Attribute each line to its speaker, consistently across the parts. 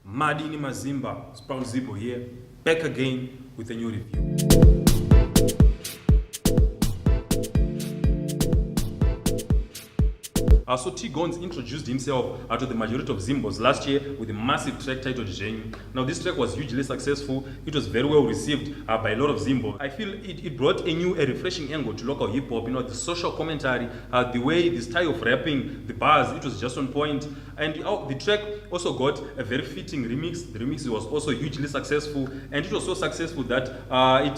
Speaker 1: Madini Mazimba, Sprout Zimbo here, back again with a new review. So Gonzi introduced himself to the majority of Zimbos last year with a massive track titled Zhenyu. Now this track was hugely successful. It was very well received by a lot of Zimbos. I feel it brought a refreshing angle to local hip hop. The social commentary, the way, the style of rapping, the bars, it was just on point. And the track also got a very fitting remix. The remix was also hugely successful, and it was so successful that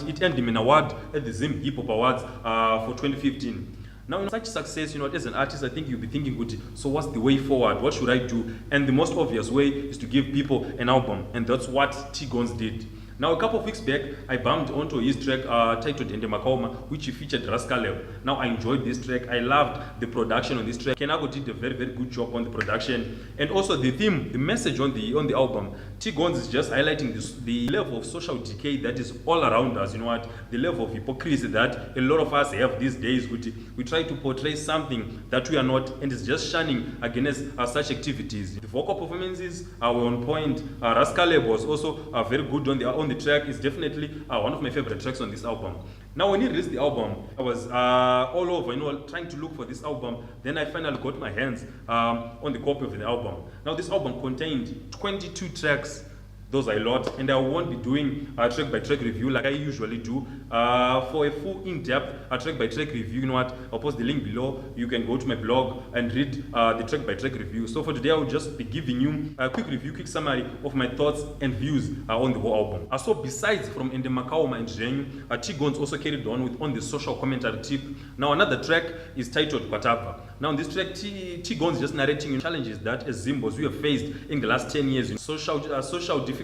Speaker 1: it earned him an award at the Zim Hip Hop Awards for 2015. Now, in such success, as an artist, I think you'll be thinking, so what's the way forward? What should I do? And the most obvious way is to give people an album, and that's what Gonzi did. Now, a couple of weeks back, I bumped onto his track titled Ende Makoma, which featured Rascaleb. Now, I enjoyed this track. I loved the production on this track. Kenago did a very, very good job on the production. And also the theme, the message on the album. Gonzi is just highlighting the level of social decay that is all around us. The level of hypocrisy that a lot of us have these days. We try to portray something that we are not, and it's just shunning against such activities. The vocal performances were on point. Rascaleb was also very good on the track. Is definitely one of my favorite tracks on this album. Now, when he released the album, I was all over, trying to look for this album. Then I finally got my hands on the copy of the album. Now, this album contained 22 tracks. Those are a lot, and I won't be doing a track-by-track review like I usually do. For a full in-depth track-by-track review, I'll post the link below. You can go to my blog and read the track-by-track review. So for today, I will just be giving you a quick review, quick summary of my thoughts and views on the whole album. So besides from Ende Makoma and Zhenyu, Gonzi also carried on the social commentary tip. Now another track is titled Kwatava. Now in this track, Gonzi is just narrating challenges that as Zimbos we have faced in the last 10 years, social difficulties,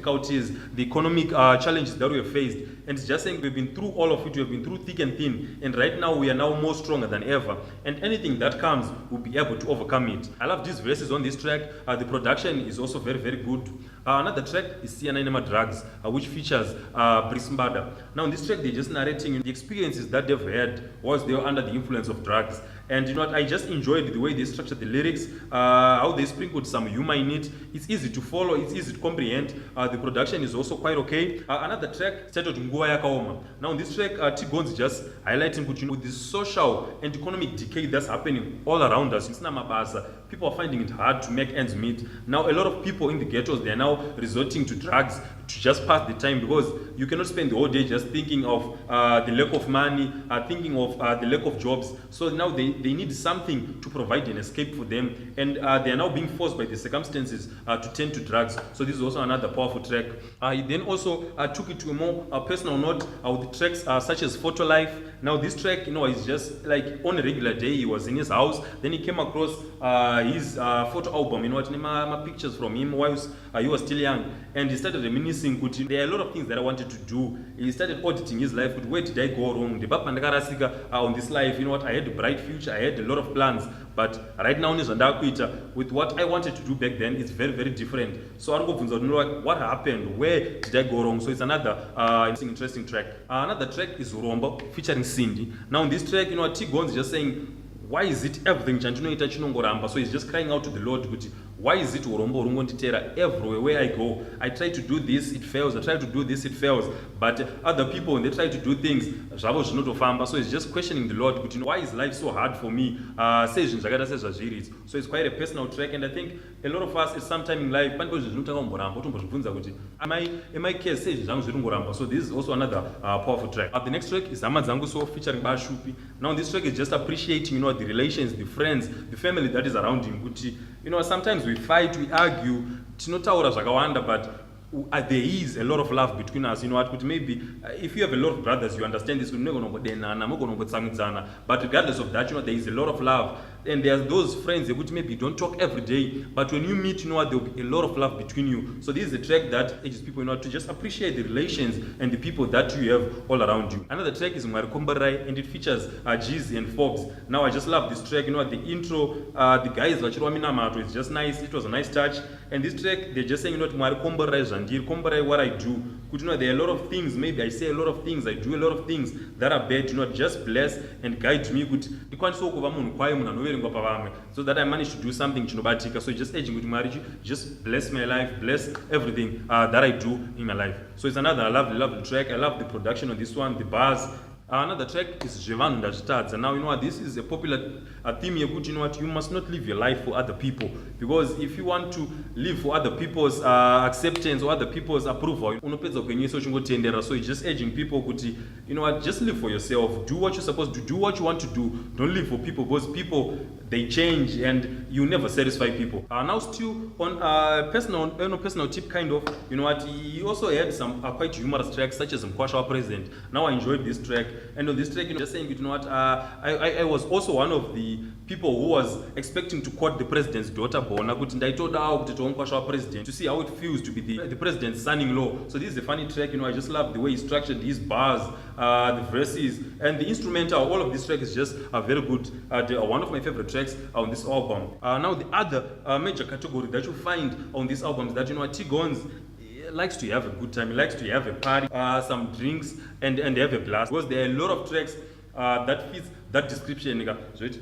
Speaker 1: the economic challenges that we have faced, and it's just saying we've been through all of it. We have been through thick and thin, and right now we are now more stronger than ever, and anything that comes, we'll be able to overcome it. I love these verses on this track. The production is also very, very good. Another track is Siyananema Drugs, which features Brismbada. Now in this track, they're just narrating the experiences that they've had whilst they were under the influence of drugs. And I just enjoyed the way they structured the lyrics, how they sprinkled some humor in it. It's easy to follow, it's easy to comprehend. The production is also quite okay. Another track titled Nguwa Yakaoma. Now in this track, Gonzi is just highlighting with the social and economic decay that's happening all around us. People are finding it hard to make ends meet. Now a lot of people in the ghettos, they are now resorting to drugs to just pass the time, because you cannot spend the whole day just thinking of the lack of money, thinking of the lack of jobs. So now they need something to provide an escape for them, and they are now being forced by the circumstances to turn to drugs. So this is also another powerful track. He then also took it to a more personal note with the tracks such as Photo Life. Now this track, is just like on a regular day, he was in his house, then he came across his photo album, my pictures from him whilst he was still young, and he started reminiscing. There are a lot of things that I wanted to do. He started auditing his life. Where did I go wrong? On this life, I had a bright future, I had a lot of plans, but right now with what I wanted to do back then, it's very, very different. So what happened? Where did I go wrong? So it's another interesting track. Another track is Urombo featuring Cindy. Now in this track, Gonzi is just saying, why is it everything chandinoita chinongoramba? So he's just crying out to the Lord, why is it urombo rungonditera everywhere where I go? I try to do this, it fails. I try to do this, it fails. But other people, when they try to do things, so he's just questioning the Lord, why is life so hard for me? So it's quite a personal track, and I think a lot of us at some time in life, am I care? So this is also another powerful track. The next track is Amadzanguso featuring Bashupi. Now this track is just appreciating the relations, the friends, the family that is around him. Sometimes we fight, we argue, but there is a lot of love between us. Maybe if you have a lot of brothers, you understand this. But regardless of that, there is a lot of love. And there's those friends which maybe don't talk every day, but when you meet, there will be a lot of love between you. So this is a track that ages people to just appreciate the relations and the people that you have all around you. Another track is Mwarikombarai, and it features Jeezy and Forbes. Now I just love this track. The intro, the guys it's just nice. It was a nice touch. And this track, they're just saying, Mwarikombarai Jandir, Kombarai what I do. There are a lot of things, maybe I say a lot of things, I do a lot of things that are bad. Just bless and guide me. so that I managed to do something chinobatika. So just urging with marriage, just bless my life, bless everything that I do in my life. So it's another lovely track. I love the production on this one, the bars. Another track is Jevan Ndachitadza. And now, you know what, this is a popular theme here, you know what, you must not live your life for other people. Because if you want to live for other people's acceptance or other people's approval, so it's just urging people, you know what, just live for yourself. Do what you're supposed to do, what you want to do. Don't live for people, because people, they change and you never satisfy people. Now still on personal tip kind of, you know what, he also had some quite humorous tracks such as Mkwasha President. Now I enjoyed this track. And on this track, you know, just saying, you know what, I was also one of the people who was expecting to court the president's daughter born. I told her president to see how it feels to be the president's son-in-law. So this is a funny track, you know, I just love the way he structured his bars, the verses, and the instrumental. All of this track is just very good. One of my favorite tracks on this album. Now the other major category that you find on this album is that, you know, Gonzi likes to have a good time. He likes to have a party, some drinks, and have a blast. Because there are a lot of tracks that fits that description. Now there's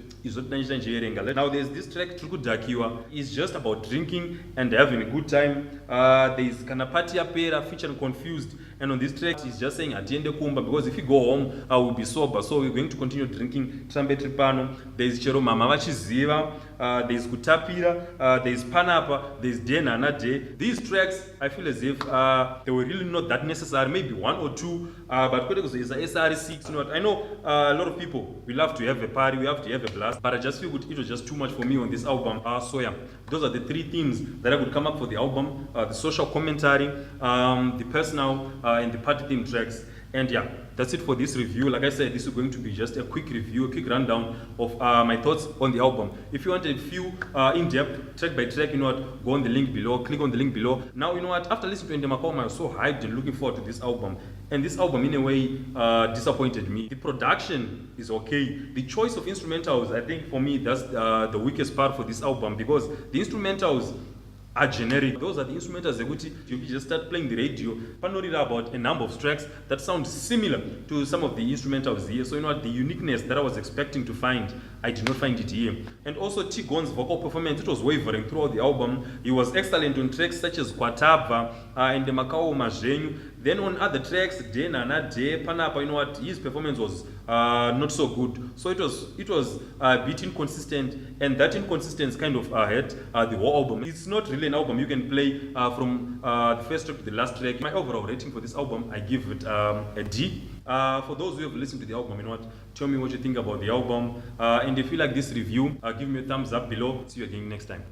Speaker 1: this track Trukudakiwa. It's just about drinking and having a good time. There's Kanapatia Pera featuring Confused. And on this track, he's just saying Atiende Kumba, because if you go home, I will be sober. So we're going to continue drinking Trumpet Tripano. There's Chero Mama Vachiziva, there's Kutapira, there's Panapa, there's Dena Nade. These tracks, I feel as if they were really not that necessary, maybe one or two, but because it's a SR6, you know what, I know a lot of people, we love to have a party, we have to have a blast, but I just feel it was just too much for me on this album. So yeah, those are the three themes that I would come up for the album: the social commentary, the personal, and the party theme tracks. And yeah, that's it for this review. Like I said, this is going to be just a quick review, a quick rundown of my thoughts on the album. If you want a few in-depth, track by track, you know what, go on the link below, click on the link below. Now, you know what, after listening to Ndemakoma, I was so hyped and looking forward to this album. And this album, in a way, disappointed me. The production is okay. The choice of instrumentals, I think, for me, that's the weakest part for this album, because the instrumentals are generic. Those are the instrumentals that you just start playing the radio. Panorira about a number of tracks that sound similar to some of the instrumentals here. So you know what, the uniqueness that I was expecting to find, I did not find it here. And also Gonzi's vocal performance, it was wavering throughout the album. He was excellent on tracks such as Kwatava and the Makao Majenyu. Then on other tracks, Dena Nade, Panapa, you know what, his performance was not so good. So it was a bit inconsistent, and that inconsistency kind of hurt the whole album. It's not really an album you can play from the first track to the last track. My overall rating for this album, I give it a D. For those who have listened to the album, you know what, tell me what you think about the album. And if you like this review, give me a thumbs up below. See you again next time.